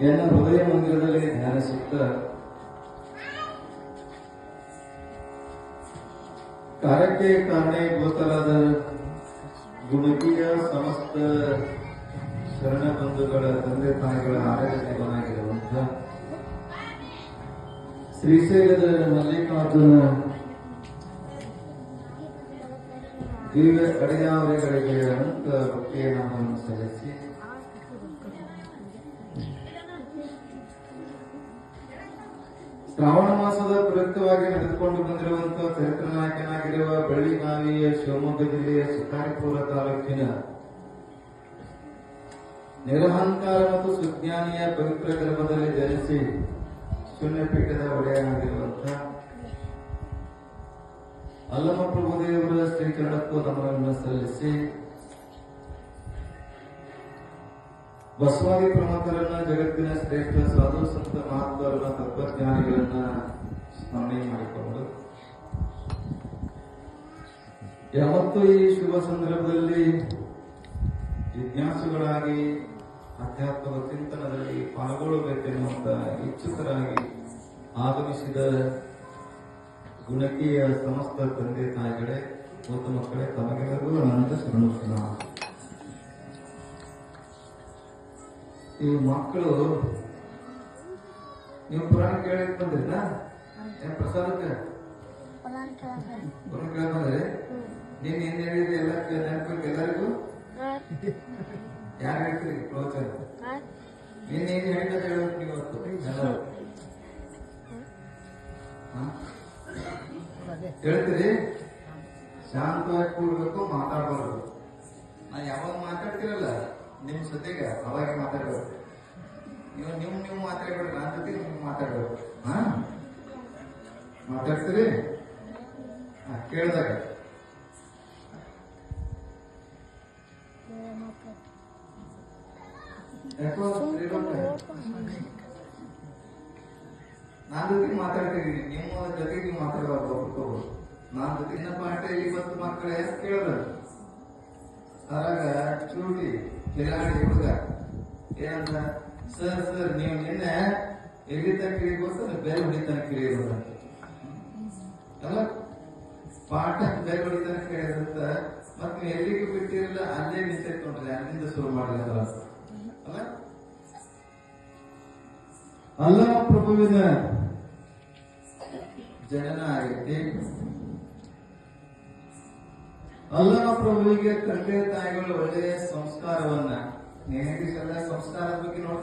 ಎನ್ನ ಹೃದಯ ಮಂದಿರದಲ್ಲಿ ಧ್ಯಾನಿಸುತ್ತ ಕಾರ್ಯಕ್ಕೆ ಕಾರಣೀಭೂತರಾದ ಗುಣಕೀಯ ಸಮಸ್ತ ಶರಣ ಬಂಧುಗಳ ತಂದೆ ತಾಯಿಗಳ ಆರಾಧ್ಯ ದೇವನಾಗಿರುವಂತ ಶ್ರೀಶೈಲದ ಮಲ್ಲಿಕಾರ್ಜುನ ದಿವ್ಯ ಕಡೆಯಾವರೆಗಳಿಗೆ ಅನಂತ ಭಕ್ತಿಯ ನಾಮವನ್ನು ಸಲ್ಲಿಸಿ ಶ್ರಾವಣ ಮಾಸದ ಪ್ರಯುಕ್ತವಾಗಿ ನಡೆದುಕೊಂಡು ಬಂದಿರುವಂತಹ ಚರಿತ್ರ ನಾಯಕನಾಗಿರುವ ಬೆಳ್ಳಿಗಾವಿಯ ಶಿವಮೊಗ್ಗ ಜಿಲ್ಲೆಯ ಶಿಕಾರಿಪುರ ತಾಲೂಕಿನ ನಿರಹಂಕಾರ ಮತ್ತು ಸುಜ್ಞಾನಿಯ ಪವಿತ್ರ ಗರ್ಭದಲ್ಲಿ ಜನಿಸಿ ಶೂನ್ಯಪೀಠದ ಒಡೆಯನಾಗಿರುವಂತಹ ಅಲ್ಲಮ ಪ್ರಭುದೇವರ ಶ್ರೀಚರಣಕ್ಕೂ ನಮನವನ್ನು ಸಲ್ಲಿಸಿ ಬಸವಾದಿ ಪ್ರಮುಖರನ್ನ ಜಗತ್ತಿನ ಶ್ರೇಷ್ಠ ಸಾಧು ಸಂತ ಮಹಾತ್ಮರನ್ನ ತತ್ವಜ್ಞಾನಿಗಳನ್ನ ಸ್ಮರಣೆ ಮಾಡಿಕೊಂಡು ಯಾವತ್ತೂ ಈ ಶುಭ ಸಂದರ್ಭದಲ್ಲಿ ಜಿಜ್ಞಾಸುಗಳಾಗಿ ಅಧ್ಯಾತ್ಮದ ಚಿಂತನದಲ್ಲಿ ಪಾಲ್ಗೊಳ್ಳಬೇಕೆನ್ನುವಂತ ಇಚ್ಛುಕರಾಗಿ ಆಗಮಿಸಿದ ಗುಣಕೀಯ ಸಮಸ್ತ ತಂದೆ ತಾಯಿಗಳೇ ಮತ್ತು ಮಕ್ಕಳೇ ತಮಗೆಲ್ಲರಿಗೂ ಅನಂತ ಶರಣು. ಈ ಮಕ್ಕಳು ನೀವು ಪುರಾಣ ಕೇಳಕ್ ಬಂದ್ರಿಲ್ಲ ಪ್ರಸಾದಕ್ಕೆ ಪುರಾಣ ಕೇಳ ಬಂದ್ರೆ ನೀನ್ ಏನ್ ಹೇಳಿದ್ರಿ ಎಲ್ಲ ನೆನಪಕ್ಕೆ ಎಲ್ಲರಿಗೂ ಯಾರು ಹೇಳ್ತೀರಿ ಪ್ರವಚನ ನೀನ್ ಏನ್ ಹೇಳಿದ ಹೇಳ್ಬೇಕು ನೀವು ಹೇಳ್ತೀರಿ ಶಾಂತವಾಗಿ ಕೂಡ್ಬೇಕು ಮಾತಾಡ್ಬಾರ್ದು. ನಾ ಯಾವಾಗ ಮಾತಾಡ್ತಿರಲ್ಲ ನಿಮ್ ಜೊತೆಗೆ ಅವಾಗ ಮಾತಾಡ್ಬೇಕು. ನೀವು ಮಾತಾಡ್ಬೇಡ್ರಿ ನನ್ನ ಜೊತೆಗೆ ನೀವು ಮಾತಾಡ್ಬೇಕು. ಮಾತಾಡ್ತೀರಿ ಕೇಳಿದಾಗ ಯಾಕೋ ನಾನ್ ಜೊತೆಗೆ ಮಾತಾಡ್ತೀವಿ, ನಿಮ್ಮ ಜೊತೆಗೆ ನೀವು ಮಾತಾಡಬಾರ್ದು. ಒಪ್ಕೋಬಹುದು. ನಾನ್ ಜೊತೆ ಇನ್ನೊಬ್ಬ ಆಟ ಇವತ್ತು ಮಕ್ಕಳು ಎಷ್ಟು ಕೇಳಿದ್ರು ಅದ್ರಾಗ ಚೂಟಿ ಕಿಲಾಡಿ ಹುಡುಗ ಏನಂತ ಸರ್ ನೀವು ನಿನ್ನೆ ಎಲ್ಲಿ ತನಕ ಕಿಳಿ ಗೊತ್ತ ಬೇರೆ ಹೊಡಿತಾನ ಕಿಳಿಯೋದ ಅಲ್ಲ ಪಾಠ ಬೇರೆ ಹೊಡಿತಾನ ಕೇಳಿದಂತ ಮತ್ ನೀವು ಎಲ್ಲಿಗೆ ಬಿಟ್ಟಿರಲ್ಲ ಅಲ್ಲೇ ನಿಂತ್ಕೊಂಡ್ರೆ ಅಲ್ಲಿಂದ ಶುರು ಮಾಡಲಿಲ್ಲ ಅಲ್ಲ. ಅಲ್ಲಮ ಪ್ರಭುವಿನ ಜನನ ಆಗೈತಿ. ಅಲ್ಲಮ ಪ್ರಭುವಿಗೆ ತಂದೆ ತಾಯಿಗಳು ಒಳ್ಳೆಯ ಸಂಸ್ಕಾರವನ್ನ ಸಂಸ್ಕಾರದ ಬಗ್ಗೆ ನೋಡ್ತಾರೆ.